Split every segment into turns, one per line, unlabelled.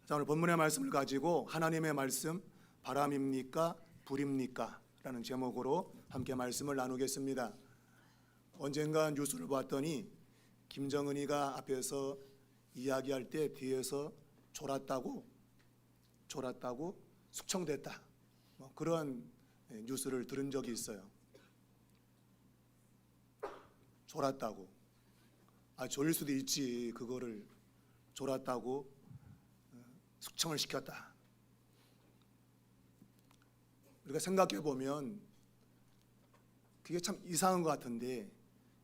자, 오늘 본문의 말씀을 가지고 하나님의 말씀 바람입니까 불입니까? 라는 제목으로 함께 말씀을 나누겠습니다. 언젠가 뉴스를 봤더니 김정은이가 앞에서 이야기할 때 뒤에서 졸았다고 숙청됐다, 그런 뉴스를 들은 적이 있어요. 졸았다고. 졸릴 수도 있지. 그거를 졸았다고 숙청을 시켰다. 우리가 생각해 보면 그게 참 이상한 것 같은데,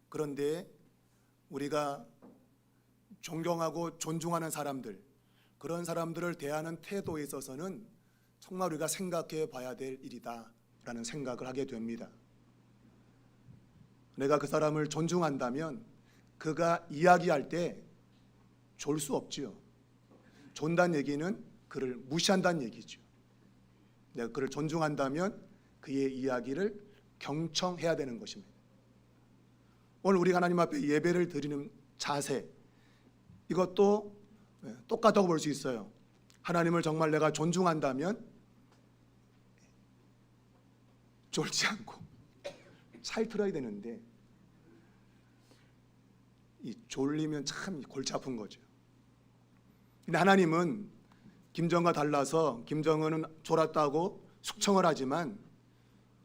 그런데 우리가 존경하고 존중하는 사람들, 그런 사람들을 대하는 태도에 있어서는 정말 우리가 생각해 봐야 될 일이다 라는 생각을 하게 됩니다. 내가 그 사람을 존중한다면 그가 이야기할 때 졸 수 없지요. 존다는 얘기는 그를 무시한다는 얘기죠. 내가 그를 존중한다면 그의 이야기를 경청해야 되는 것입니다. 오늘 우리가 하나님 앞에 예배를 드리는 자세, 이것도 똑같다고 볼 수 있어요. 하나님을 정말 내가 존중한다면 졸지 않고 잘 들어야 되는데, 이 졸리면 참 골치 아픈 거죠. 근데 하나님은 김정은과 달라서, 김정은은 졸았다고 숙청을 하지만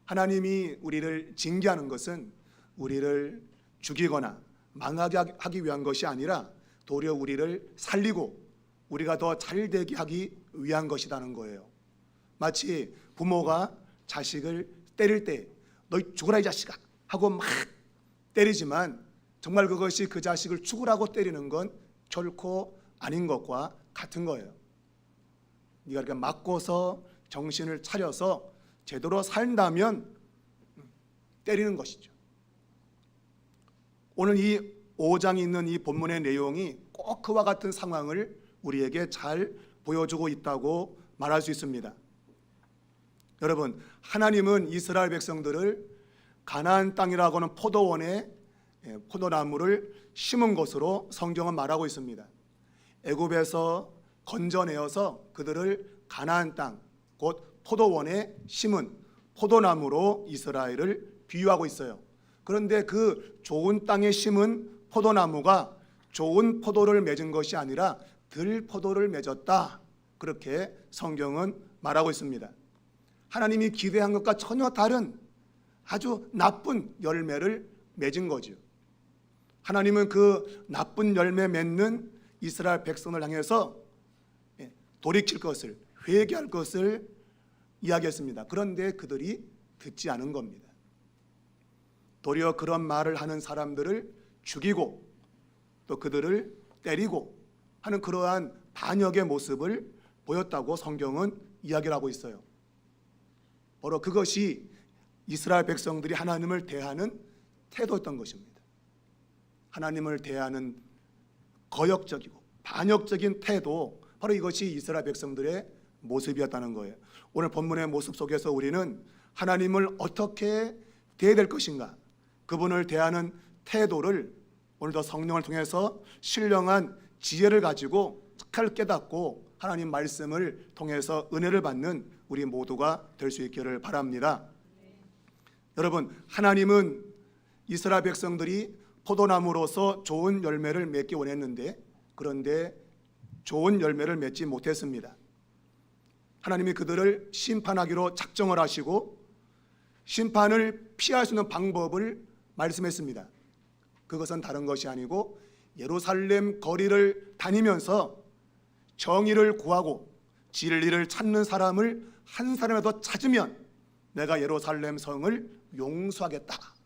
하나님이 우리를 징계하는 것은 우리를 죽이거나 망하게 하기 위한 것이 아니라 도리어 우리를 살리고 우리가 더 잘되게 하기 위한 것이라는 거예요. 마치 부모가 자식을 때릴 때 너희 죽어라 이 자식아 하고 막 때리지만 정말 그것이 그 자식을 죽으라고 때리는 건 결코 아닌 것과 같은 거예요. 네가 이렇게 맞고서 정신을 차려서 제대로 산다면 때리는 것이죠. 오늘 이 5장에 있는 이 본문의 내용이 꼭 그와 같은 상황을 우리에게 잘 보여주고 있다고 말할 수 있습니다. 여러분, 하나님은 이스라엘 백성들을 가나안 땅이라고 하는 포도원에 포도나무를 심은 것으로 성경은 말하고 있습니다. 애굽에서 건져내어서 그들을 가나안 땅, 곧 포도원에 심은 포도나무로 이스라엘을 비유하고 있어요. 그런데 그 좋은 땅에 심은 포도나무가 좋은 포도를 맺은 것이 아니라 들포도를 맺었다, 그렇게 성경은 말하고 있습니다. 하나님이 기대한 것과 전혀 다른 아주 나쁜 열매를 맺은 거죠. 하나님은 그 나쁜 열매 맺는 이스라엘 백성을 향해서 돌이킬 것을, 회개할 것을 이야기했습니다. 그런데 그들이 듣지 않은 겁니다. 도리어 그런 말을 하는 사람들을 죽이고 또 그들을 때리고 하는 그러한 반역의 모습을 보였다고 성경은 이야기를 하고 있어요. 바로 그것이 이스라엘 백성들이 하나님을 대하는 태도였던 것입니다. 하나님을 대하는 거역적이고 반역적인 태도, 바로 이것이 이스라엘 백성들의 모습이었다는 거예요. 오늘 본문의 모습 속에서 우리는 하나님을 어떻게 대해야 될 것인가, 그분을 대하는 태도를 오늘도 성령을 통해서 신령한 지혜를 가지고 잘 깨닫고 하나님 말씀을 통해서 은혜를 받는 우리 모두가 될 수 있기를 바랍니다. 여러분, 하나님은 이스라엘 백성들이 포도나무로서 좋은 열매를 맺기 원했는데, 그런데 좋은 열매를 맺지 못했습니다. 하나님이 그들을 심판하기로 작정을 하시고 심판을 피할 수 있는 방법을 말씀했습니다. 그것은 다른 것이 아니고 예루살렘 거리를 다니면서 정의를 구하고 진리를 찾는 사람을 한 사람이라도 찾으면 내가 예루살렘 성을 용서하겠다.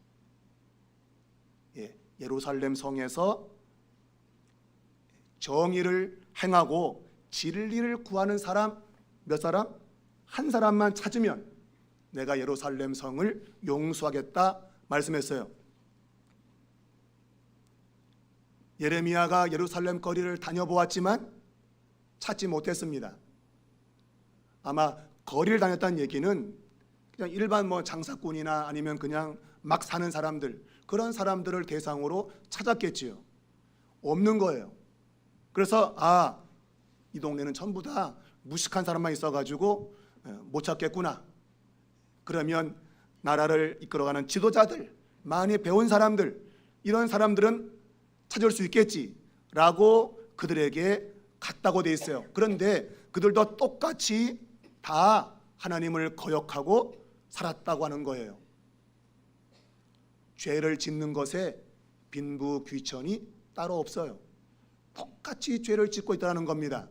예루살렘 성에서 정의를 행하고 진리를 구하는 사람, 몇 사람? 한 사람만 찾으면 내가 예루살렘 성을 용서하겠다 말씀했어요. 예레미야가 예루살렘 거리를 다녀보았지만 찾지 못했습니다. 아마 거리를 다녔다는 얘기는 그냥 일반 장사꾼이나 아니면 그냥 막 사는 사람들, 그런 사람들을 대상으로 찾았겠지요. 없는 거예요. 그래서 이 동네는 전부 다 무식한 사람만 있어가지고 못 찾겠구나. 그러면 나라를 이끌어가는 지도자들, 많이 배운 사람들, 이런 사람들은 찾을 수 있겠지라고 그들에게 갔다고 돼 있어요. 그런데 그들도 똑같이 다 하나님을 거역하고 살았다고 하는 거예요. 죄를 짓는 것에 빈부귀천이 따로 없어요. 똑같이 죄를 짓고 있다는 겁니다.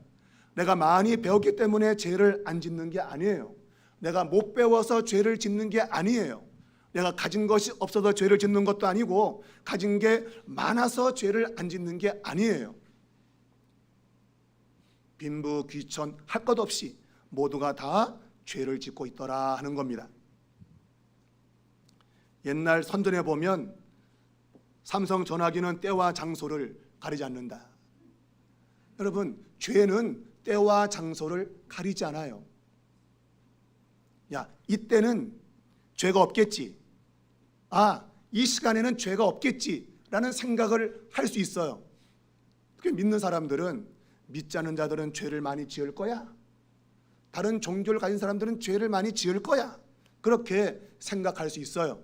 내가 많이 배웠기 때문에 죄를 안 짓는 게 아니에요. 내가 못 배워서 죄를 짓는 게 아니에요. 내가 가진 것이 없어서 죄를 짓는 것도 아니고 가진 게 많아서 죄를 안 짓는 게 아니에요. 빈부귀천 할 것 없이 모두가 다 죄를 짓고 있더라 하는 겁니다. 옛날 선전에 보면 삼성 전화기는 때와 장소를 가리지 않는다. 여러분, 죄는 때와 장소를 가리지 않아요. 야, 이때는 죄가 없겠지. 이 시간에는 죄가 없겠지라는 생각을 할 수 있어요. 믿는 사람들은, 믿지 않는 자들은 죄를 많이 지을 거야. 다른 종교를 가진 사람들은 죄를 많이 지을 거야. 그렇게 생각할 수 있어요.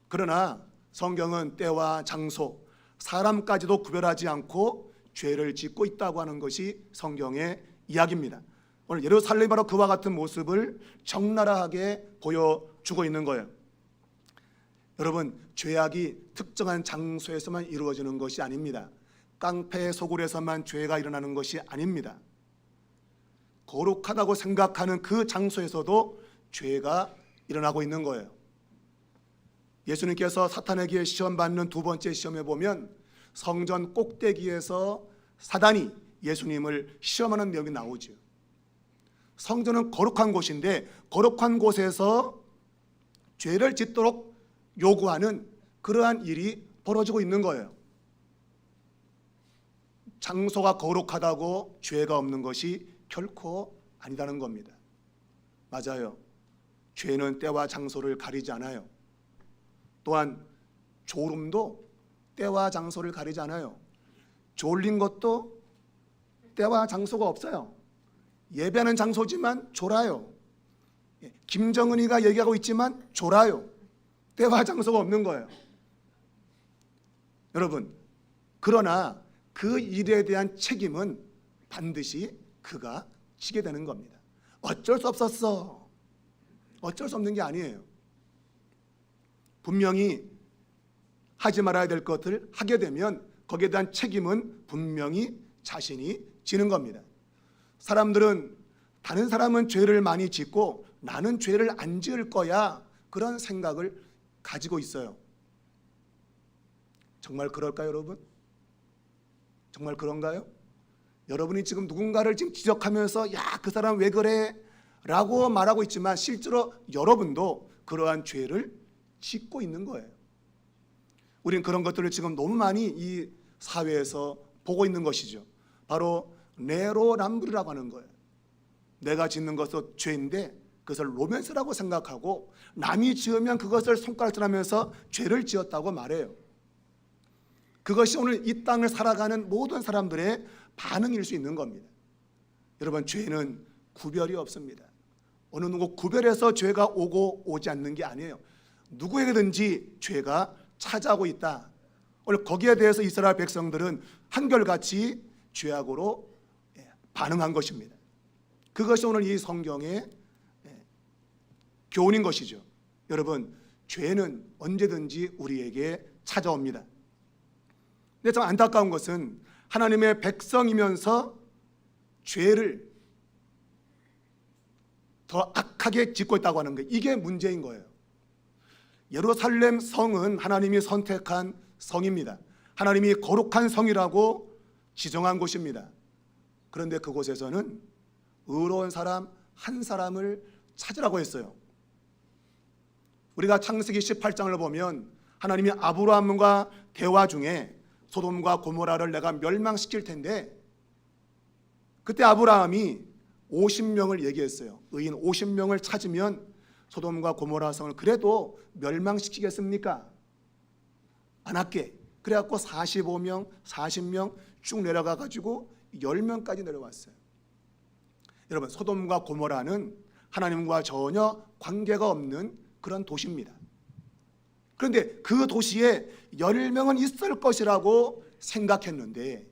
그러나 성경은 때와 장소, 사람까지도 구별하지 않고 죄를 짓고 있다고 하는 것이 성경의 이야기입니다. 오늘 예루살렘이 바로 그와 같은 모습을 적나라하게 보여주고 있는 거예요. 여러분, 죄악이 특정한 장소에서만 이루어지는 것이 아닙니다. 깡패 소굴에서만 죄가 일어나는 것이 아닙니다. 거룩하다고 생각하는 그 장소에서도 죄가 일어나고 있는 거예요. 예수님께서 사탄에게 시험받는 두 번째 시험에 보면 성전 꼭대기에서 사단이 예수님을 시험하는 내용이 나오죠. 성전은 거룩한 곳인데 거룩한 곳에서 죄를 짓도록 요구하는 그러한 일이 벌어지고 있는 거예요. 장소가 거룩하다고 죄가 없는 것이 결코 아니다는 겁니다. 맞아요. 죄는 때와 장소를 가리지 않아요. 또한 졸음도 때와 장소를 가리지 않아요. 졸린 것도 때와 장소가 없어요. 예배하는 장소지만 졸아요. 김정은이가 얘기하고 있지만 졸아요. 때와 장소가 없는 거예요. 여러분, 그러나 그 일에 대한 책임은 반드시 그가 지게 되는 겁니다. 어쩔 수 없었어. 어쩔 수 없는 게 아니에요. 분명히 하지 말아야 될 것을 하게 되면 거기에 대한 책임은 분명히 자신이 지는 겁니다. 사람들은 다른 사람은 죄를 많이 짓고 나는 죄를 안 지을 거야, 그런 생각을 가지고 있어요. 정말 그럴까요, 여러분? 정말 그런가요? 여러분이 지금 누군가를 지금 지적하면서 야, 그 사람 왜 그래? 라고 말하고 있지만 실제로 여러분도 그러한 죄를 짓고 있는 거예요. 우리는 그런 것들을 지금 너무 많이 이 사회에서 보고 있는 것이죠. 바로 내로남불이라고 하는 거예요. 내가 짓는 것은 죄인데 그것을 로맨스라고 생각하고 남이 지으면 그것을 손가락질하면서 죄를 지었다고 말해요. 그것이 오늘 이 땅을 살아가는 모든 사람들의 반응일 수 있는 겁니다. 여러분, 죄는 구별이 없습니다. 어느 누구 구별해서 죄가 오고 오지 않는 게 아니에요. 누구에게든지 죄가 찾아오고 있다. 오늘 거기에 대해서 이스라엘 백성들은 한결같이 죄악으로 반응한 것입니다. 그것이 오늘 이 성경의 교훈인 것이죠. 여러분, 죄는 언제든지 우리에게 찾아옵니다. 근데 참 안타까운 것은 하나님의 백성이면서 죄를 더 악하게 짓고 있다고 하는 거예요. 이게 문제인 거예요. 예루살렘 성은 하나님이 선택한 성입니다. 하나님이 거룩한 성이라고 지정한 곳입니다. 그런데 그곳에서는 의로운 사람 한 사람을 찾으라고 했어요. 우리가 창세기 18장을 보면 하나님이 아브라함과 대화 중에 소돔과 고모라를 내가 멸망시킬 텐데, 그때 아브라함이 50명을 얘기했어요. 의인 50명을 찾으면 소돔과 고모라 성을 그래도 멸망시키겠습니까? 안 할게. 그래갖고 45명, 40명 쭉 내려가 가지고 10명까지 내려왔어요. 여러분, 소돔과 고모라는 하나님과 전혀 관계가 없는 그런 도시입니다. 그런데 그 도시에 10명은 있을 것이라고 생각했는데,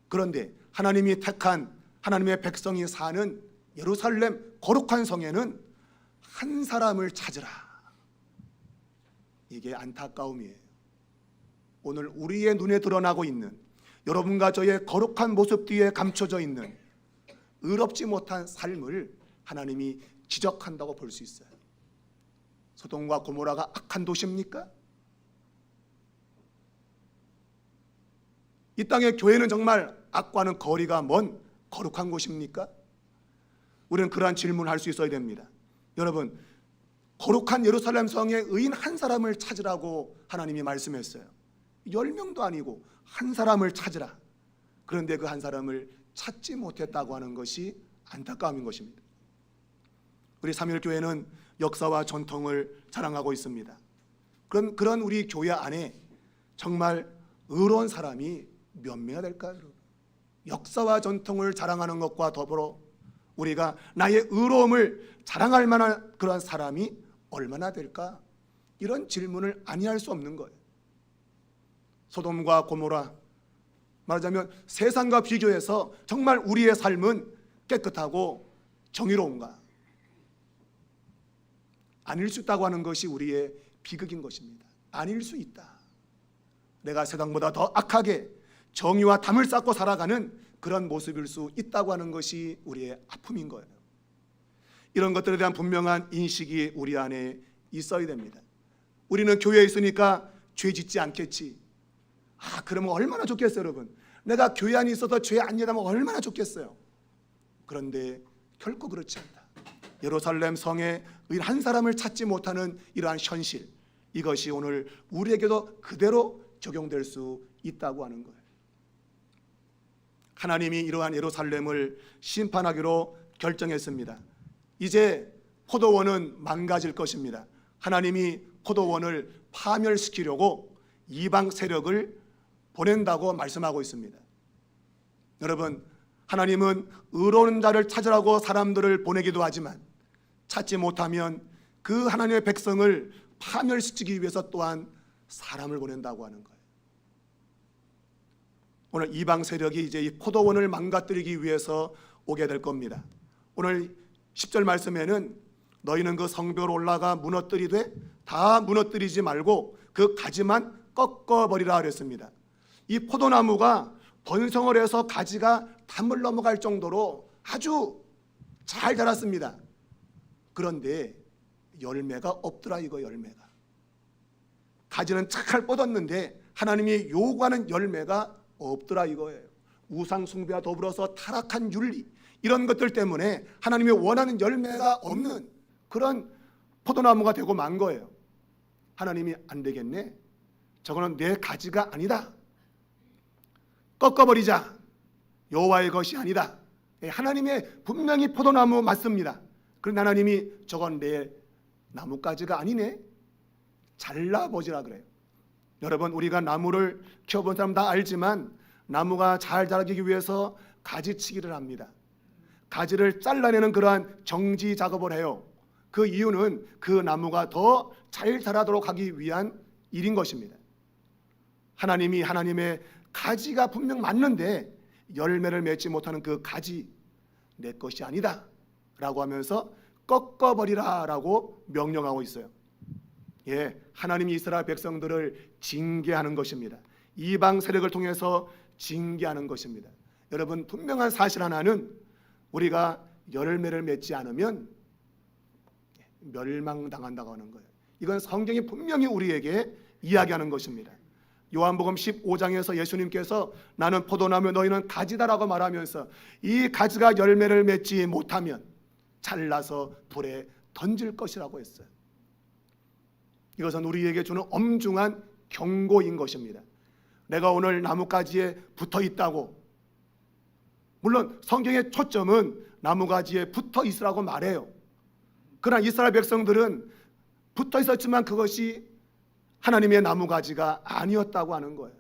그런데 하나님이 택한 하나님의 백성이 사는 예루살렘 거룩한 성에는 한 사람을 찾으라. 이게 안타까움이에요. 오늘 우리의 눈에 드러나고 있는, 여러분과 저의 거룩한 모습 뒤에 감춰져 있는 의롭지 못한 삶을 하나님이 지적한다고 볼 수 있어요. 소돔과 고모라가 악한 도시입니까? 이 땅의 교회는 정말 악과는 거리가 먼 거룩한 곳입니까? 우리는 그러한 질문을 할 수 있어야 됩니다. 여러분, 거룩한 예루살렘 성에 의인 한 사람을 찾으라고 하나님이 말씀했어요. 10명도 아니고 한 사람을 찾으라. 그런데 그 한 사람을 찾지 못했다고 하는 것이 안타까움인 것입니다. 우리 삼일교회는 역사와 전통을 자랑하고 있습니다. 그런 우리 교회 안에 정말 의로운 사람이 몇 명이 될까요? 역사와 전통을 자랑하는 것과 더불어 우리가 나의 의로움을 자랑할 만한 그런 사람이 얼마나 될까? 이런 질문을 아니할 수 없는 거예요. 소돔과 고모라, 말하자면 세상과 비교해서 정말 우리의 삶은 깨끗하고 정의로운가? 아닐 수 있다고 하는 것이 우리의 비극인 것입니다. 아닐 수 있다. 내가 세상보다 더 악하게 정의와 담을 쌓고 살아가는 그런 모습일 수 있다고 하는 것이 우리의 아픔인 거예요. 이런 것들에 대한 분명한 인식이 우리 안에 있어야 됩니다. 우리는 교회에 있으니까 죄 짓지 않겠지. 그러면 얼마나 좋겠어요, 여러분. 내가 교회 안에 있어서 죄 안 지다면 얼마나 좋겠어요. 그런데 결코 그렇지 않다. 예루살렘 성에 한 사람을 찾지 못하는 이러한 현실, 이것이 오늘 우리에게도 그대로 적용될 수 있다고 하는 거예요. 하나님이 이러한 예루살렘을 심판하기로 결정했습니다. 이제 포도원은 망가질 것입니다. 하나님이 포도원을 파멸시키려고 이방 세력을 보낸다고 말씀하고 있습니다. 여러분, 하나님은 의로운 자를 찾으라고 사람들을 보내기도 하지만 찾지 못하면 그 하나님의 백성을 파멸시키기 위해서 또한 사람을 보낸다고 하는 거예요. 오늘 이방 세력이 이제 이 포도원을 망가뜨리기 위해서 오게 될 겁니다. 오늘 10절 말씀에는 너희는 그 성벽을 올라가 무너뜨리되 다 무너뜨리지 말고 그 가지만 꺾어버리라 그랬습니다. 이 포도나무가 번성을 해서 가지가 담을 넘어갈 정도로 아주 잘 자랐습니다. 그런데 열매가 없더라, 이거 열매가. 가지는 잘 뻗었는데 하나님이 요구하는 열매가 없더라 이거예요. 우상 숭배와 더불어서 타락한 윤리, 이런 것들 때문에 하나님이 원하는 열매가 없는 그런 포도나무가 되고 만 거예요. 하나님이 안 되겠네, 저거는 내 가지가 아니다, 꺾어버리자, 여호와의 것이 아니다. 하나님의 분명히 포도나무 맞습니다. 그런데 하나님이 저건 내 나뭇가지가 아니네, 잘라버리라 그래요. 여러분, 우리가 나무를 키워본 사람 다 알지만 나무가 잘 자라기 위해서 가지치기를 합니다. 가지를 잘라내는 그러한 정지 작업을 해요. 그 이유는 그 나무가 더 잘 자라도록 하기 위한 일인 것입니다. 하나님이 하나님의 가지가 분명 맞는데 열매를 맺지 못하는 그 가지, 내 것이 아니다 라고 하면서 꺾어버리라 라고 명령하고 있어요. 하나님이 이스라엘 백성들을 징계하는 것입니다. 이방 세력을 통해서 징계하는 것입니다. 여러분, 분명한 사실 하나는 우리가 열매를 맺지 않으면 멸망당한다고 하는 거예요. 이건 성경이 분명히 우리에게 이야기하는 것입니다. 요한복음 15장에서 예수님께서 나는 포도나무 너희는 가지다라고 말하면서 이 가지가 열매를 맺지 못하면 잘라서 불에 던질 것이라고 했어요. 이것은 우리에게 주는 엄중한 경고인 것입니다. 내가 오늘 나뭇가지에 붙어 있다고, 물론 성경의 초점은 나뭇가지에 붙어 있으라고 말해요. 그러나 이스라엘 백성들은 붙어 있었지만 그것이 하나님의 나뭇가지가 아니었다고 하는 거예요.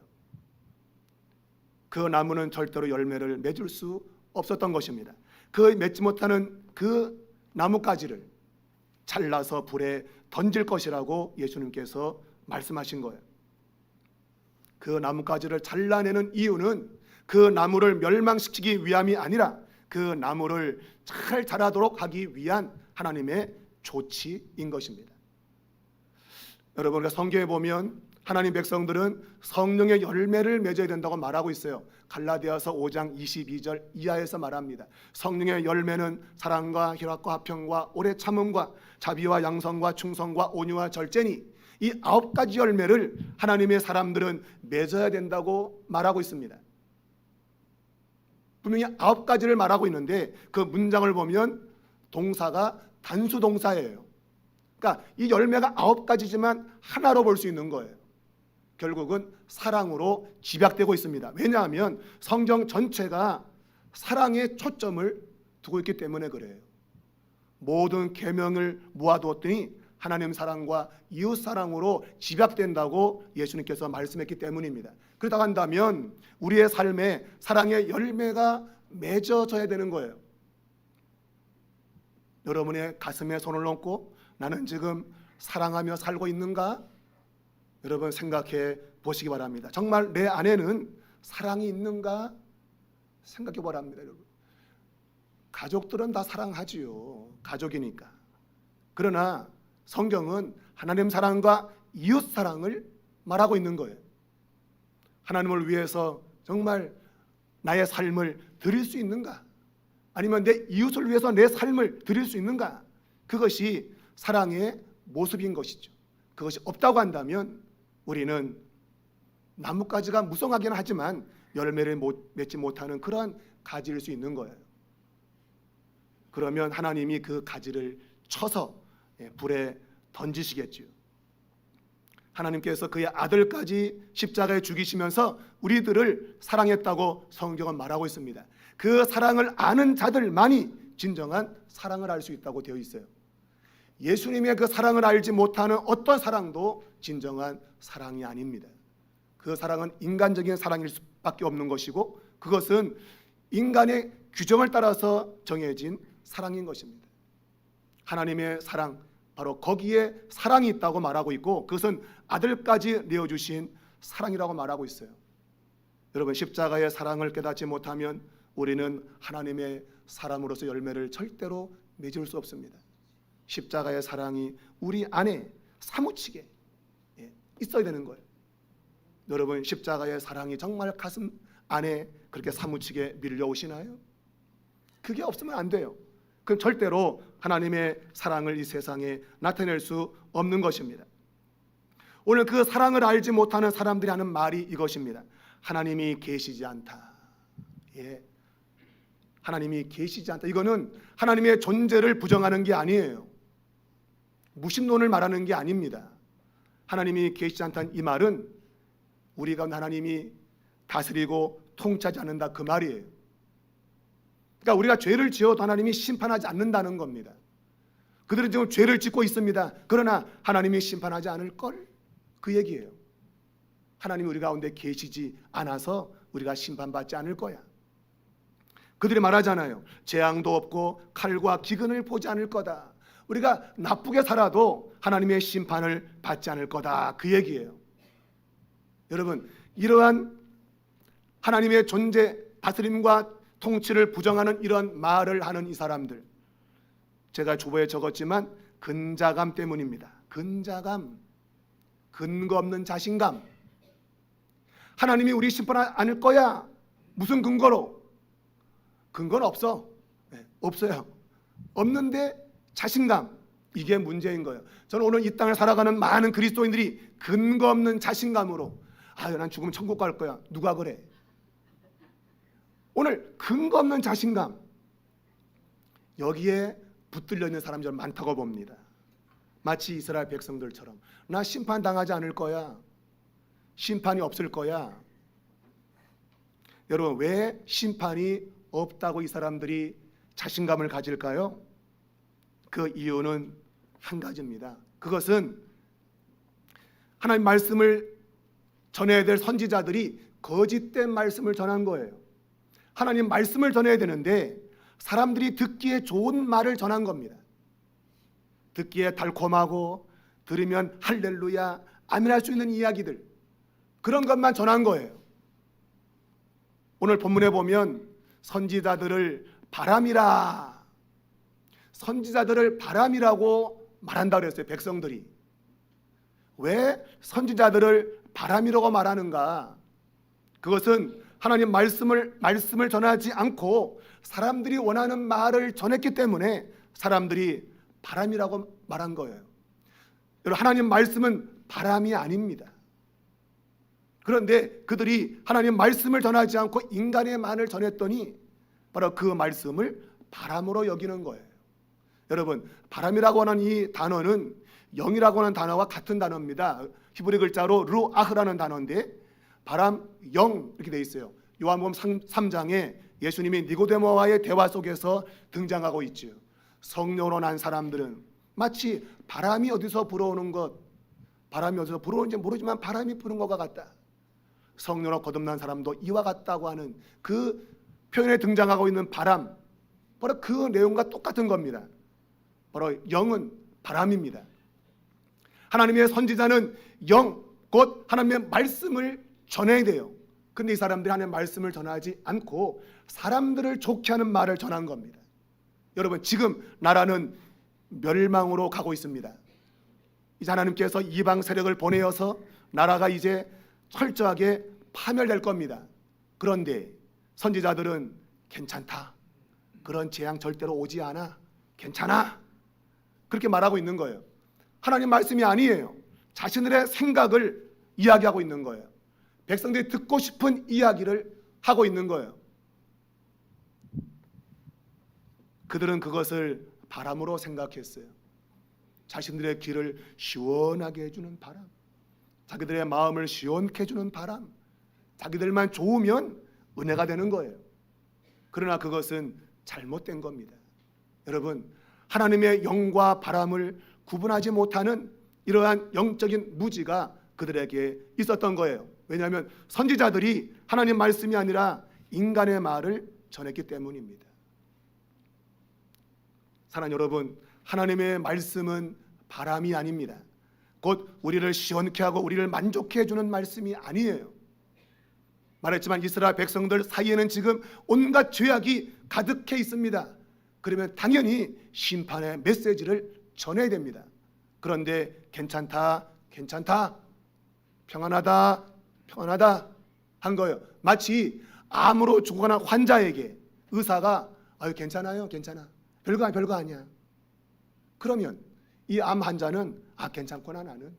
그 나무는 절대로 열매를 맺을 수 없었던 것입니다. 그 맺지 못하는 그 나뭇가지를 잘라서 불에 던질 것이라고 예수님께서 말씀하신 거예요. 그 나뭇가지를 잘라내는 이유는 그 나무를 멸망시키기 위함이 아니라 그 나무를 잘 자라도록 하기 위한 하나님의 조치인 것입니다. 여러분, 우리가 성경에 보면 하나님 백성들은 성령의 열매를 맺어야 된다고 말하고 있어요. 갈라디아서 5장 22절 이하에서 말합니다. 성령의 열매는 사랑과 희락과 화평과 오래 참음과 자비와 양성과 충성과 온유와 절제니, 이 9가지 열매를 하나님의 사람들은 맺어야 된다고 말하고 있습니다. 분명히 9가지를 말하고 있는데 그 문장을 보면 동사가 단수 동사예요. 그러니까 이 열매가 9가지지만 하나로 볼 수 있는 거예요. 결국은 사랑으로 집약되고 있습니다. 왜냐하면 성경 전체가 사랑에 초점을 두고 있기 때문에 그래요. 모든 계명을 모아두었더니 하나님 사랑과 이웃 사랑으로 집약된다고 예수님께서 말씀했기 때문입니다. 그러다 한다면 우리의 삶에 사랑의 열매가 맺어져야 되는 거예요. 여러분의 가슴에 손을 얹고 나는 지금 사랑하며 살고 있는가? 여러분 생각해 보시기 바랍니다. 정말 내 안에는 사랑이 있는가? 생각해 보랍니다. 여러분, 가족들은 다 사랑하지요. 가족이니까. 그러나 성경은 하나님 사랑과 이웃 사랑을 말하고 있는 거예요. 하나님을 위해서 정말 나의 삶을 드릴 수 있는가? 아니면 내 이웃을 위해서 내 삶을 드릴 수 있는가? 그것이 사랑의 모습인 것이죠. 그것이 없다고 한다면 우리는 나뭇가지가 무성하긴 하지만 열매를 맺지 못하는 그러한 가지일 수 있는 거예요. 그러면 하나님이 그 가지를 쳐서 불에 던지시겠지요. 하나님께서 그의 아들까지 십자가에 죽이시면서 우리들을 사랑했다고 성경은 말하고 있습니다. 그 사랑을 아는 자들만이 진정한 사랑을 알 수 있다고 되어 있어요. 예수님의 그 사랑을 알지 못하는 어떤 사랑도 진정한 사랑이 아닙니다. 그 사랑은 인간적인 사랑일 수밖에 없는 것이고 그것은 인간의 규정을 따라서 정해진 사랑인 것입니다. 하나님의 사랑, 바로 거기에 사랑이 있다고 말하고 있고 그것은 아들까지 내어주신 사랑이라고 말하고 있어요. 여러분, 십자가의 사랑을 깨닫지 못하면 우리는 하나님의 사람으로서 열매를 절대로 맺을 수 없습니다. 십자가의 사랑이 우리 안에 사무치게 있어야 되는 거예요. 여러분, 십자가의 사랑이 정말 가슴 안에 그렇게 사무치게 밀려오시나요? 그게 없으면 안 돼요. 그럼 절대로 하나님의 사랑을 이 세상에 나타낼 수 없는 것입니다. 오늘 그 사랑을 알지 못하는 사람들이 하는 말이 이것입니다. 하나님이 계시지 않다. 하나님이 계시지 않다. 이거는 하나님의 존재를 부정하는 게 아니에요. 무신론을 말하는 게 아닙니다. 하나님이 계시지 않다는 이 말은 우리가 하나님이 다스리고 통치하지 않는다, 그 말이에요. 그러니까 우리가 죄를 지어도 하나님이 심판하지 않는다는 겁니다. 그들은 지금 죄를 짓고 있습니다. 그러나 하나님이 심판하지 않을 걸, 그 얘기예요. 하나님이 우리 가운데 계시지 않아서 우리가 심판받지 않을 거야. 그들이 말하잖아요. 재앙도 없고 칼과 기근을 보지 않을 거다. 우리가 나쁘게 살아도 하나님의 심판을 받지 않을 거다, 그 얘기예요. 여러분, 이러한 하나님의 존재, 다스림과 통치를 부정하는 이런 말을 하는 이 사람들, 제가 주보에 적었지만 근자감 때문입니다. 근자감, 근거 없는 자신감. 하나님이 우리 심판하지 않을 거야. 무슨 근거로? 근거는 없어. 없어요. 없는데 자신감, 이게 문제인 거예요. 저는 오늘 이 땅을 살아가는 많은 그리스도인들이 근거 없는 자신감으로 난 죽으면 천국 갈 거야. 누가 그래? 오늘 근거 없는 자신감, 여기에 붙들려 있는 사람들 많다고 봅니다. 마치 이스라엘 백성들처럼 나 심판당하지 않을 거야. 심판이 없을 거야. 여러분, 왜 심판이 없다고 이 사람들이 자신감을 가질까요? 그 이유는 한 가지입니다. 그것은 하나님 말씀을 전해야 될 선지자들이 거짓된 말씀을 전한 거예요. 하나님 말씀을 전해야 되는데 사람들이 듣기에 좋은 말을 전한 겁니다. 듣기에 달콤하고 들으면 할렐루야 아멘할 수 있는 이야기들, 그런 것만 전한 거예요. 오늘 본문에 보면 선지자들을 바람이라, 선지자들을 바람이라고 말한다고 그랬어요. 백성들이. 왜 선지자들을 바람이라고 말하는가? 그것은 하나님 말씀을 전하지 않고 사람들이 원하는 말을 전했기 때문에 사람들이 바람이라고 말한 거예요. 여러분, 하나님 말씀은 바람이 아닙니다. 그런데 그들이 하나님 말씀을 전하지 않고 인간의 말을 전했더니 바로 그 말씀을 바람으로 여기는 거예요. 여러분, 바람이라고 하는 이 단어는 영이라고 하는 단어와 같은 단어입니다. 히브리 글자로 루아흐라는 단어인데 바람, 영 이렇게 돼 있어요. 요한복음 3장에 예수님이 니고데모와의 대화 속에서 등장하고 있죠. 성령으로 난 사람들은 마치 바람이 어디서 불어오는 것, 바람이 어디서 불어오는지 모르지만 바람이 부는 것과 같다. 성령으로 거듭난 사람도 이와 같다고 하는 그 표현에 등장하고 있는 바람, 바로 그 내용과 똑같은 겁니다. 바로 영은 바람입니다. 하나님의 선지자는 영, 곧 하나님의 말씀을 전해야 돼요. 근데 이 사람들이 하나님의 말씀을 전하지 않고 사람들을 좋게 하는 말을 전한 겁니다. 여러분, 지금 나라는 멸망으로 가고 있습니다. 이제 하나님께서 이방 세력을 보내어서 나라가 이제 철저하게 파멸될 겁니다. 그런데 선지자들은 괜찮다, 그런 재앙 절대로 오지 않아, 괜찮아, 그렇게 말하고 있는 거예요. 하나님 말씀이 아니에요. 자신들의 생각을 이야기하고 있는 거예요. 백성들이 듣고 싶은 이야기를 하고 있는 거예요. 그들은 그것을 바람으로 생각했어요. 자신들의 귀를 시원하게 해주는 바람, 자기들의 마음을 시원케 해주는 바람, 자기들만 좋으면 은혜가 되는 거예요. 그러나 그것은 잘못된 겁니다. 여러분, 하나님의 영과 바람을 구분하지 못하는 이러한 영적인 무지가 그들에게 있었던 거예요. 왜냐하면 선지자들이 하나님 말씀이 아니라 인간의 말을 전했기 때문입니다. 사랑하는 여러분, 하나님의 말씀은 바람이 아닙니다. 곧 우리를 시원케 하고 우리를 만족해 해주는 말씀이 아니에요. 말했지만 이스라엘 백성들 사이에는 지금 온갖 죄악이 가득해 있습니다. 그러면 당연히 심판의 메시지를 전해야 됩니다. 그런데 괜찮다, 괜찮다, 평안하다, 평안하다 한 거예요. 마치 암으로 죽어가는 환자에게 의사가 아유 괜찮아요, 괜찮아, 별거 아니야. 그러면 이 암 환자는 아 괜찮구나 나는.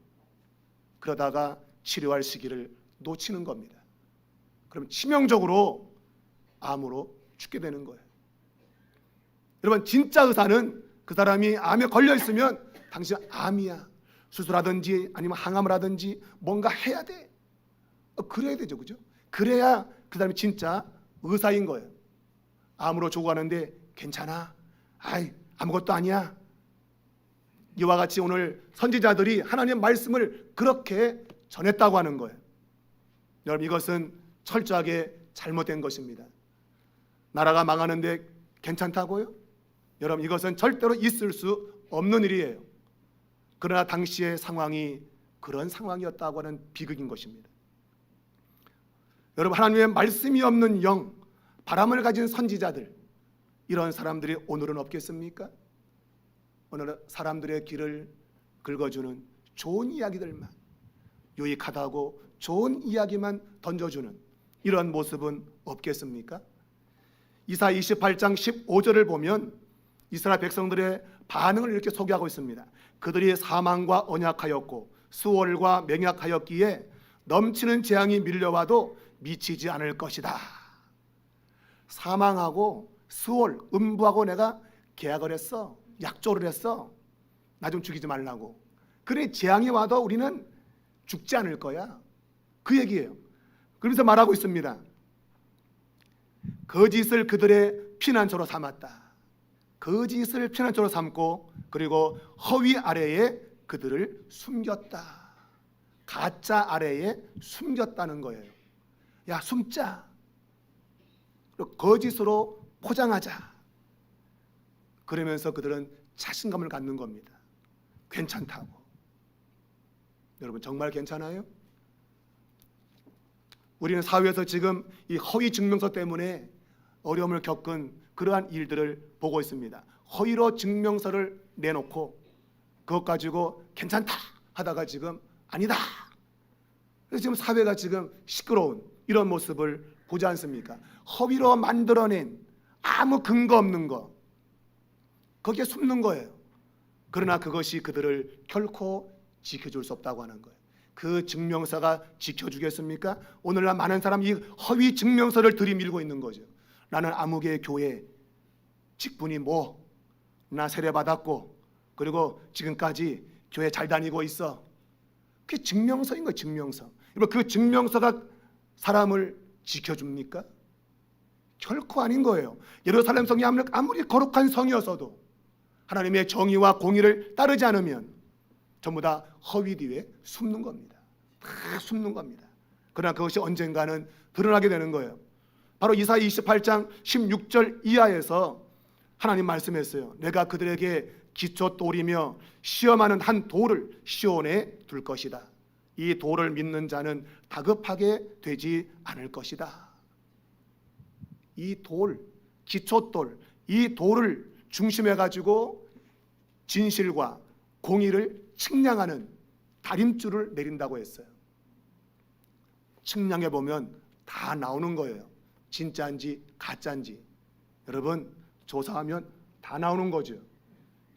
그러다가 치료할 시기를 놓치는 겁니다. 그럼 치명적으로 암으로 죽게 되는 거예요. 여러분, 진짜 의사는 그 사람이 암에 걸려 있으면 당신 암이야, 수술하든지 아니면 항암을 하든지 뭔가 해야 돼. 그래야 되죠, 그죠? 그래야 그 사람이 진짜 의사인 거예요. 암으로 죽어가는데 괜찮아, 아이 아무것도 아니야. 이와 같이 오늘 선지자들이 하나님 말씀을 그렇게 전했다고 하는 거예요. 여러분, 이것은 철저하게 잘못된 것입니다. 나라가 망하는데 괜찮다고요? 여러분, 이것은 절대로 있을 수 없는 일이에요. 그러나 당시의 상황이 그런 상황이었다고 하는 비극인 것입니다. 여러분, 하나님의 말씀이 없는 영, 바람을 가진 선지자들, 이런 사람들이 오늘은 없겠습니까? 오늘 사람들의 길을 긁어주는 좋은 이야기들만, 유익하다고 좋은 이야기만 던져주는 이런 모습은 없겠습니까? 이사 28장 15절을 보면 이스라엘 백성들의 반응을 이렇게 소개하고 있습니다. 그들이 사망과 언약하였고 수월과 맹약하였기에 넘치는 재앙이 밀려와도 미치지 않을 것이다. 사망하고 수월, 음부하고 내가 계약을 했어, 약조를 했어, 나 좀 죽이지 말라고. 그래 재앙이 와도 우리는 죽지 않을 거야, 그 얘기예요. 그러면서 말하고 있습니다. 거짓을 그들의 피난처로 삼았다. 거짓을 피난처로 삼고 그리고 허위 아래에 그들을 숨겼다. 가짜 아래에 숨겼다는 거예요. 야 숨자, 그리고 거짓으로 포장하자. 그러면서 그들은 자신감을 갖는 겁니다. 괜찮다고. 여러분 정말 괜찮아요? 우리는 사회에서 지금 이 허위 증명서 때문에 어려움을 겪은 그러한 일들을 보고 있습니다. 허위로 증명서를 내놓고 그것 가지고 괜찮다 하다가 지금 아니다. 그래서 지금 사회가 지금 시끄러운 이런 모습을 보지 않습니까? 허위로 만들어낸 아무 근거 없는 거, 거기에 숨는 거예요. 그러나 그것이 그들을 결코 지켜줄 수 없다고 하는 거예요. 그 증명서가 지켜주겠습니까? 오늘날 많은 사람이 이 허위 증명서를 들이밀고 있는 거죠. 나는 아무개 교회 직분이 뭐, 나 세례받았고 그리고 지금까지 교회 잘 다니고 있어. 그게 증명서인 거예요. 증명서. 여러분 그 증명서가 사람을 지켜줍니까? 결코 아닌 거예요. 예루살렘 성이 아무리 거룩한 성이었어도 하나님의 정의와 공의를 따르지 않으면 전부 다 허위 뒤에 숨는 겁니다. 다 숨는 겁니다. 그러나 그것이 언젠가는 드러나게 되는 거예요. 바로 이사야 28장 16절 이하에서 하나님 말씀했어요. 내가 그들에게 기초 돌이며 시험하는 한 돌을 시온에 둘 것이다. 이 돌을 믿는 자는 다급하게 되지 않을 것이다. 이 돌, 기초돌, 이 돌을 중심해 가지고 진실과 공의를 측량하는 다림줄을 내린다고 했어요. 측량해 보면 다 나오는 거예요. 진짜인지 가짜인지. 여러분 조사하면 다 나오는 거죠.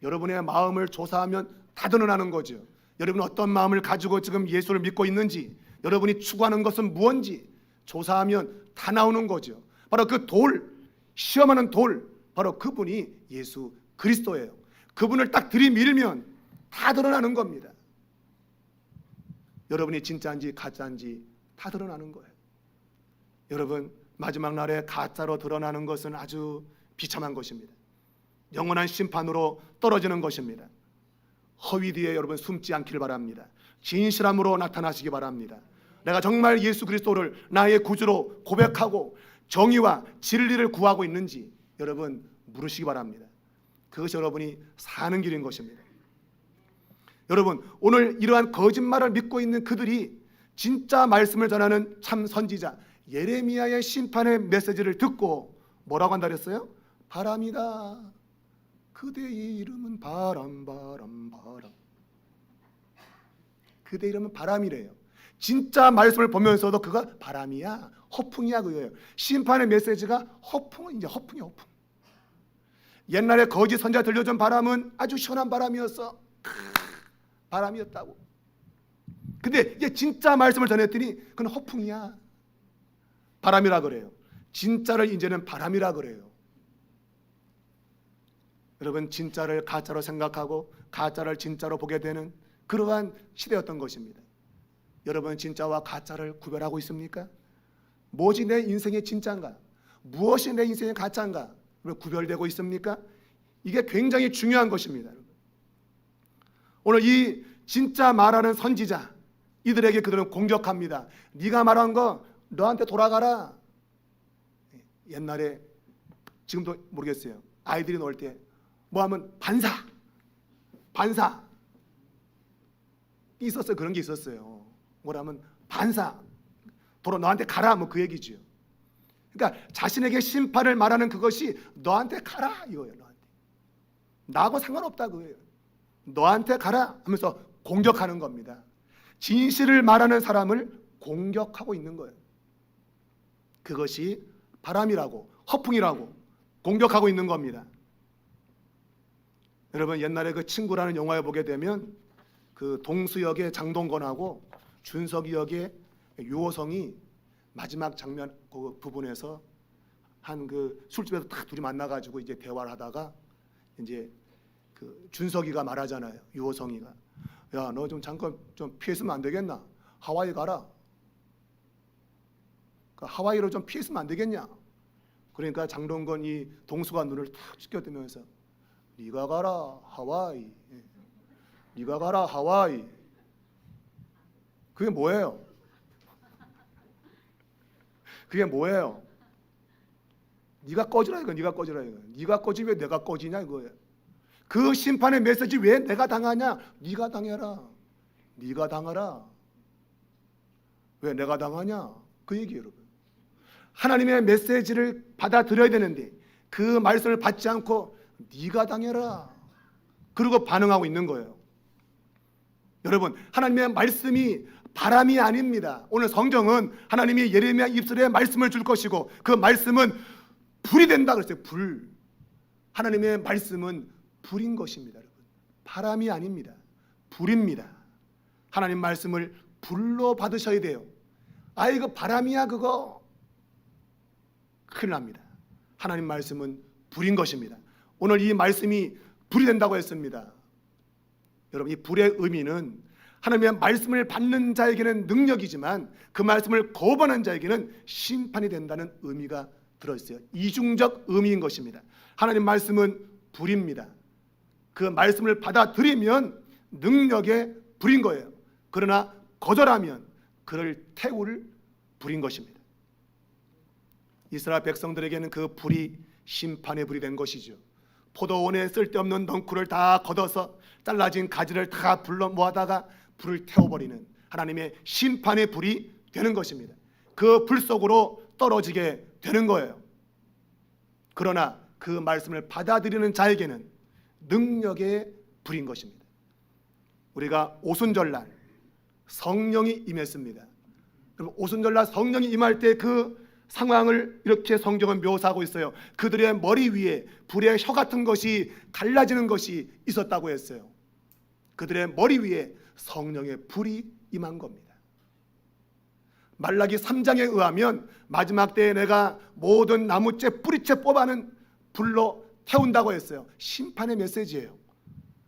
여러분의 마음을 조사하면 다 드러나는 거죠. 여러분 어떤 마음을 가지고 지금 예수를 믿고 있는지, 여러분이 추구하는 것은 무엇인지 조사하면 다 나오는 거죠. 바로 그 돌, 시험하는 돌, 바로 그분이 예수 그리스도예요. 그분을 딱 들이밀면 다 드러나는 겁니다. 여러분이 진짜인지 가짜인지 다 드러나는 거예요. 여러분 마지막 날에 가짜로 드러나는 것은 아주 비참한 것입니다. 영원한 심판으로 떨어지는 것입니다. 허위 뒤에 여러분 숨지 않기를 바랍니다. 진실함으로 나타나시기 바랍니다. 내가 정말 예수 그리스도를 나의 구주로 고백하고 정의와 진리를 구하고 있는지 여러분 물으시기 바랍니다. 그것이 여러분이 사는 길인 것입니다. 여러분 오늘 이러한 거짓말을 믿고 있는 그들이 진짜 말씀을 전하는 참 선지자 예레미야의 심판의 메시지를 듣고 뭐라고 한다 그랬어요? 바람이다. 그대의 이름은 바람. 그대 이름은 바람이래요. 진짜 말씀을 보면서도 그가 바람이야, 허풍이야 그거예요. 심판의 메시지가 허풍은 이제 허풍이야, 허풍. 옛날에 거짓 선지자 들려준 바람은 아주 시원한 바람이었어. 바람이었다고. 근데 이제 진짜 말씀을 전했더니 그건 허풍이야, 바람이라 그래요. 진짜를 이제는 바람이라 그래요. 여러분 진짜를 가짜로 생각하고 가짜를 진짜로 보게 되는 그러한 시대였던 것입니다. 여러분 진짜와 가짜를 구별하고 있습니까? 무엇이 내 인생의 진짜인가? 무엇이 내 인생의 가짜인가? 구별되고 있습니까? 이게 굉장히 중요한 것입니다. 오늘 이 진짜 말하는 선지자 이들에게 그들은 공격합니다. 네가 말한 거 너한테 돌아가라. 옛날에 지금도 모르겠어요. 아이들이 놀 때 뭐 하면 반사 있었어요. 그런 게 있었어요. 뭐라면 반사 도로 너한테 가라 뭐 그 얘기죠. 그러니까 자신에게 심판을 말하는 그것이 너한테 가라 이거예요. 나하고 상관없다 그거예요. 너한테 가라 하면서 공격하는 겁니다. 진실을 말하는 사람을 공격하고 있는 거예요. 그것이 바람이라고 허풍이라고 공격하고 있는 겁니다. 여러분 옛날에 그 친구라는 영화에 보게 되면 그 동수 역의 장동건하고 준석이 역의 유호성이 마지막 장면 그 부분에서 한 그 술집에서 딱 둘이 만나가지고 이제 대화를 하다가 이제 그 준석이가 말하잖아요. 유호성이가 야 너 좀 잠깐 좀 피했으면 안 되겠나? 하와이 가라. 그 하와이로 좀 피했으면 안 되겠냐? 그러니까 장동건이 동수가 눈을 탁 치켜뜨면서 네가 가라 하와이. 네가 가라 하와이. 그게 뭐예요? 그게 뭐예요? 네가 꺼지라 이거. 네가 꺼지라 이거. 네가 꺼지 왜 내가 꺼지냐 이거예요. 그 심판의 메시지 왜 내가 당하냐? 네가 당해라. 네가 당하라. 왜 내가 당하냐? 그 얘기예요, 여러분. 하나님의 메시지를 받아들여야 되는데 그 말씀을 받지 않고 네가 당해라. 그리고 반응하고 있는 거예요. 여러분, 하나님의 말씀이 바람이 아닙니다. 오늘 성경은 하나님이 예레미야 입술에 말씀을 줄 것이고 그 말씀은 불이 된다 그랬어요. 불. 하나님의 말씀은 불인 것입니다, 여러분. 바람이 아닙니다. 불입니다. 하나님 말씀을 불로 받으셔야 돼요. 아, 이거 바람이야 그거. 큰일 납니다. 하나님 말씀은 불인 것입니다. 오늘 이 말씀이 불이 된다고 했습니다. 여러분, 이 불의 의미는 하나님의 말씀을 받는 자에게는 능력이지만 그 말씀을 거부하는 자에게는 심판이 된다는 의미가 들어있어요. 이중적 의미인 것입니다. 하나님 말씀은 불입니다. 그 말씀을 받아들이면 능력의 불인 거예요. 그러나 거절하면 그를 태울 불인 것입니다. 이스라엘 백성들에게는 그 불이 심판의 불이 된 것이죠. 포도원에 쓸데없는 넝쿨을 다 걷어서 잘라진 가지를 다 불러 모아다가 불을 태워버리는 하나님의 심판의 불이 되는 것입니다. 그 불 속으로 떨어지게 되는 거예요. 그러나 그 말씀을 받아들이는 자에게는 능력의 불인 것입니다. 우리가 오순절날 성령이 임했습니다. 그럼 오순절날 성령이 임할 때 그 상황을 이렇게 성경은 묘사하고 있어요. 그들의 머리 위에 불의 혀 같은 것이 갈라지는 것이 있었다고 했어요. 그들의 머리 위에 성령의 불이 임한 겁니다. 말라기 3장에 의하면 마지막 때에 내가 모든 나무째 뿌리째 뽑아는 불로 태운다고 했어요. 심판의 메시지예요.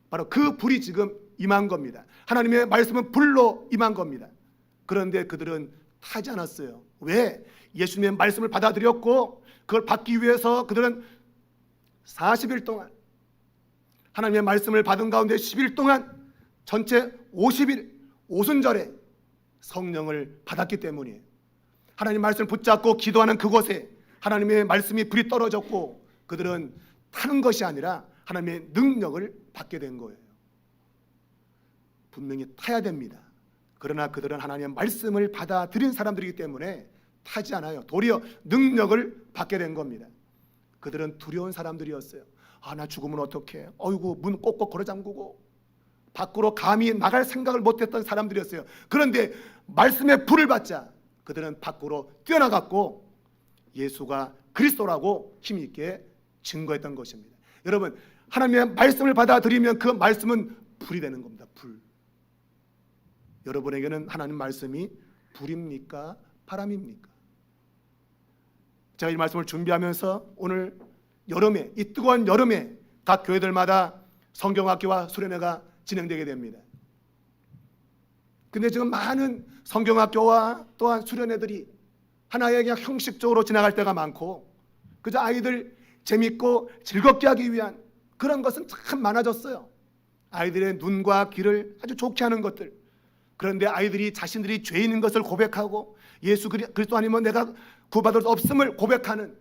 바로 그 불이 지금 임한 겁니다. 하나님의 말씀은 불로 임한 겁니다. 그런데 그들은 타지 않았어요. 왜? 예수님의 말씀을 받아들였고 그걸 받기 위해서 그들은 40일 동안 하나님의 말씀을 받은 가운데 10일 동안 전체 50일 오순절에 성령을 받았기 때문이에요. 하나님 말씀을 붙잡고 기도하는 그곳에 하나님의 말씀이 불이 떨어졌고 그들은 타는 것이 아니라 하나님의 능력을 받게 된 거예요. 분명히 타야 됩니다. 그러나 그들은 하나님의 말씀을 받아들인 사람들이기 때문에 타지 않아요. 도리어 능력을 받게 된 겁니다. 그들은 두려운 사람들이었어요. 아, 나 죽으면 어떡해. 어이구, 문 꼭꼭 걸어 잠그고 밖으로 감히 나갈 생각을 못했던 사람들이었어요. 그런데 말씀의 불을 받자 그들은 밖으로 뛰어나갔고 예수가 그리스도라고 힘있게 증거했던 것입니다. 여러분, 하나님의 말씀을 받아들이면 그 말씀은 불이 되는 겁니다. 불. 여러분에게는 하나님 말씀이 불입니까? 바람입니까? 제가 이 말씀을 준비하면서 오늘 여름에, 이 뜨거운 여름에 각 교회들마다 성경학교와 수련회가 진행되게 됩니다. 근데 지금 많은 성경학교와 또한 수련회들이 하나의 그냥 형식적으로 지나갈 때가 많고 그저 아이들 재밌고 즐겁게 하기 위한 그런 것은 참 많아졌어요. 아이들의 눈과 귀를 아주 좋게 하는 것들. 그런데 아이들이 자신들이 죄인인 것을 고백하고 예수 그리스도 아니면 내가 구받을 수 없음을 고백하는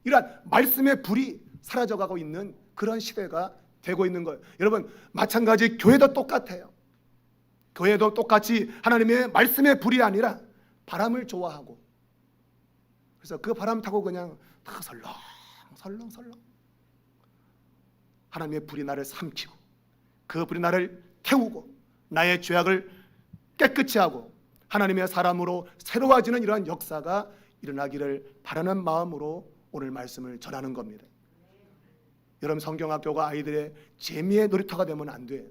이러한 말씀의 불이 사라져가고 있는 그런 시대가 되고 있는 거예요. 여러분, 마찬가지 교회도 똑같아요. 교회도 똑같이 하나님의 말씀의 불이 아니라 바람을 좋아하고 그래서 그 바람 타고 그냥 다 설렁설렁 하나님의 불이 나를 삼키고 그 불이 나를 태우고 나의 죄악을 깨끗이 하고 하나님의 사람으로 새로워지는 이러한 역사가 일어나기를 바라는 마음으로 오늘 말씀을 전하는 겁니다. 여러분, 성경학교가 아이들의 재미의 놀이터가 되면 안 돼요.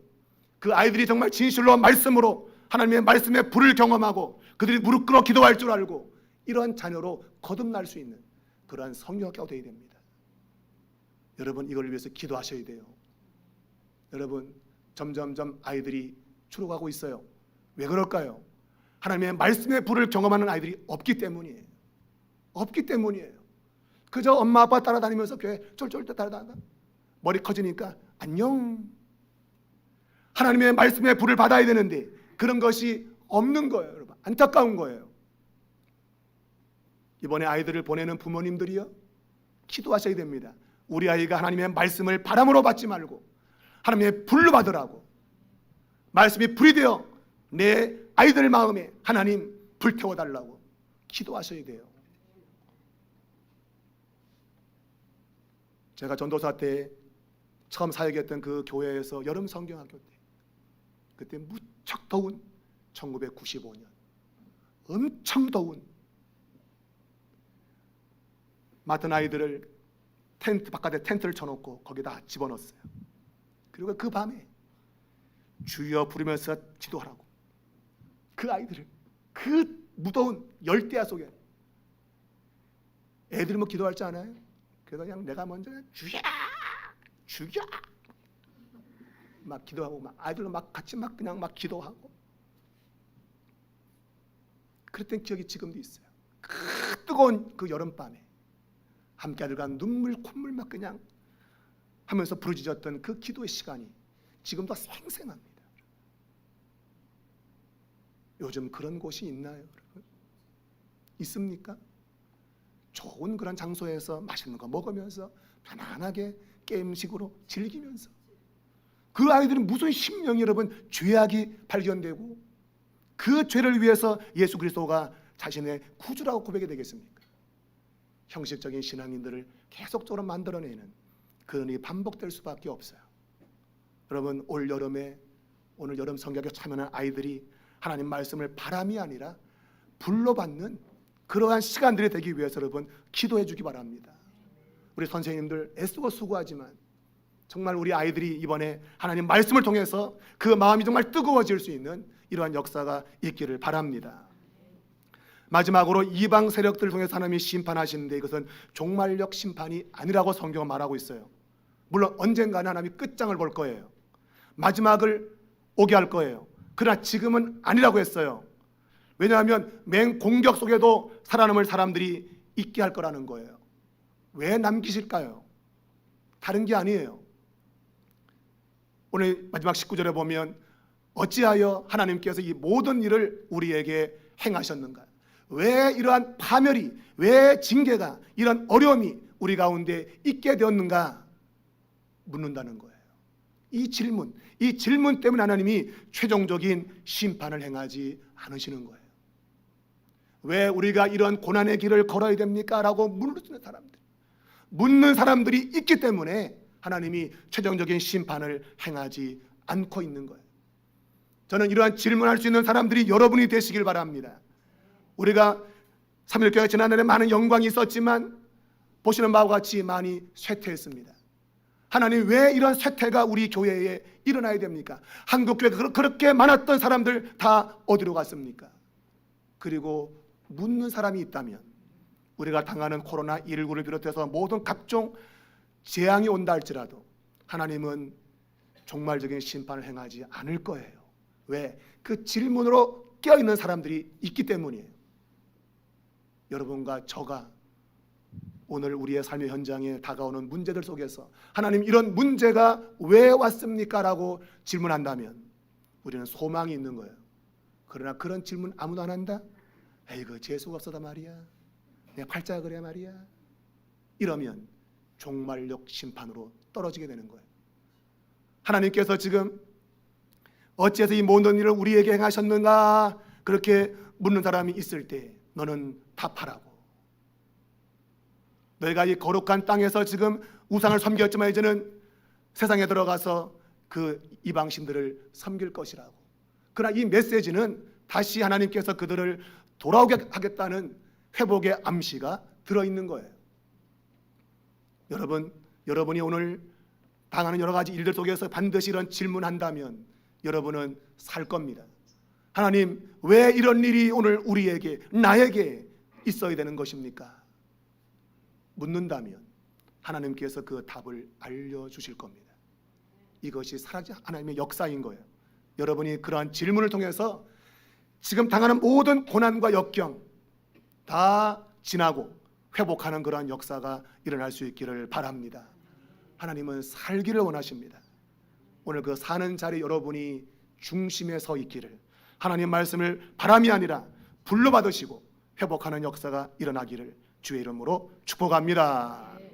그 아이들이 정말 진실로 말씀으로 하나님의 말씀의 불을 경험하고 그들이 무릎 꿇어 기도할 줄 알고 이러한 자녀로 거듭날 수 있는 그러한 성경학교가 되어야 됩니다. 여러분, 이걸 위해서 기도하셔야 돼요. 여러분, 점점점 아이들이 줄어가고 있어요. 왜 그럴까요? 하나님의 말씀의 불을 경험하는 아이들이 없기 때문이에요. 없기 때문이에요. 그저 엄마 아빠 따라다니면서 교회 쫄쫄 따라다니다 머리 커지니까 안녕. 하나님의 말씀의 불을 받아야 되는데 그런 것이 없는 거예요. 여러분, 안타까운 거예요. 이번에 아이들을 보내는 부모님들이요, 기도하셔야 됩니다. 우리 아이가 하나님의 말씀을 바람으로 받지 말고 하나님의 불로 받으라고. 말씀이 불이 되어 내 아이들 마음에 하나님 불태워달라고 기도하셔야 돼요. 제가 전도사 때 처음 사역했던 그 교회에서 여름 성경학교 때, 그때 무척 더운 1995년 엄청 더운, 맡은 아이들을 텐트 바깥에 텐트를 쳐놓고 거기다 집어넣었어요. 그리고 그 밤에 주여 부르면서 기도하라고. 그 아이들을 그 무더운 열대야 속에, 애들이 뭐 기도할 줄 아나요? 그래서 그냥 내가 먼저 주여 주여 막 기도하고, 막 아이들로 막 같이 막 그냥 막 기도하고 그랬던 기억이 지금도 있어요. 그 뜨거운 그 여름밤에 함께 아들과 눈물 콧물 막 그냥 하면서 부르짖었던 그 기도의 시간이 지금도 생생합니다. 요즘 그런 곳이 있나요, 여러분? 있습니까? 좋은 그런 장소에서 맛있는 거 먹으면서 편안하게 게임식으로 즐기면서, 그 아이들은 무슨 심령이 여러분 죄악이 발견되고 그 죄를 위해서 예수 그리스도가 자신의 구주라고 고백이 되겠습니까? 형식적인 신앙인들을 계속적으로 만들어내는 그런 일이 반복될 수밖에 없어요. 여러분, 올 여름에 오늘 여름 성경에 참여한 아이들이 하나님 말씀을 바람이 아니라 불로 받는 그러한 시간들이 되기 위해서 여러분 기도해 주기 바랍니다. 우리 선생님들 애쓰고 수고하지만 정말 우리 아이들이 이번에 하나님 말씀을 통해서 그 마음이 정말 뜨거워질 수 있는 이러한 역사가 있기를 바랍니다. 마지막으로 이방 세력들을 통해서 하나님이 심판하시는데 이것은 종말력 심판이 아니라고 성경은 말하고 있어요. 물론 언젠가는 하나님이 끝장을 볼 거예요. 마지막을 오게 할 거예요. 그러나 지금은 아니라고 했어요. 왜냐하면 맹공격 속에도 살아남을 사람들이 있게 할 거라는 거예요. 왜 남기실까요? 다른 게 아니에요. 오늘 마지막 19절에 보면 어찌하여 하나님께서 이 모든 일을 우리에게 행하셨는가? 왜 이러한 파멸이, 왜 징계가, 이런 어려움이 우리 가운데 있게 되었는가 묻는다는 거예요. 이 질문 때문에 하나님이 최종적인 심판을 행하지 않으시는 거예요. 왜 우리가 이런 고난의 길을 걸어야 됩니까? 라고 묻는 사람들이 있기 때문에 하나님이 최종적인 심판을 행하지 않고 있는 거예요. 저는 이러한 질문할 수 있는 사람들이 여러분이 되시길 바랍니다. 우리가 3.1교회 지난날에 많은 영광이 있었지만 보시는 바와 같이 많이 쇠퇴했습니다. 하나님, 왜 이런 쇠퇴가 우리 교회에 일어나야 됩니까? 한국교회에 그렇게 많았던 사람들 다 어디로 갔습니까? 그리고 묻는 사람이 있다면, 우리가 당하는 코로나19를 비롯해서 모든 각종 재앙이 온다 할지라도 하나님은 종말적인 심판을 행하지 않을 거예요. 왜? 그 질문으로 깨어있는 사람들이 있기 때문이에요. 여러분과 저가 오늘 우리의 삶의 현장에 다가오는 문제들 속에서 하나님, 이런 문제가 왜 왔습니까? 라고 질문한다면 우리는 소망이 있는 거예요. 그러나 그런 질문 아무도 안 한다? 에이그 재수가 없어다 말이야, 내 팔자가 그래 말이야, 이러면 종말력 심판으로 떨어지게 되는 거예요. 하나님께서 지금 어찌해서 이 모든 일을 우리에게 행하셨는가 그렇게 묻는 사람이 있을 때 너는 답하라고. 너희가 이 거룩한 땅에서 지금 우상을 섬겼지만 이제는 세상에 들어가서 그 이방신들을 섬길 것이라고. 그러나 이 메시지는 다시 하나님께서 그들을 돌아오게 하겠다는 회복의 암시가 들어있는 거예요. 여러분이 오늘 당하는 여러 가지 일들 속에서 반드시 이런 질문한다면 여러분은 살 겁니다. 하나님, 왜 이런 일이 오늘 우리에게, 나에게 있어야 되는 것입니까? 묻는다면 하나님께서 그 답을 알려주실 겁니다. 이것이 사라진 하나님의 역사인 거예요. 여러분이 그러한 질문을 통해서 지금 당하는 모든 고난과 역경 다 지나고 회복하는 그러한 역사가 일어날 수 있기를 바랍니다. 하나님은 살기를 원하십니다. 오늘 그 사는 자리 여러분이 중심에 서 있기를, 하나님 말씀을 바람이 아니라 불로 받으시고 회복하는 역사가 일어나기를 주의 이름으로 축복합니다.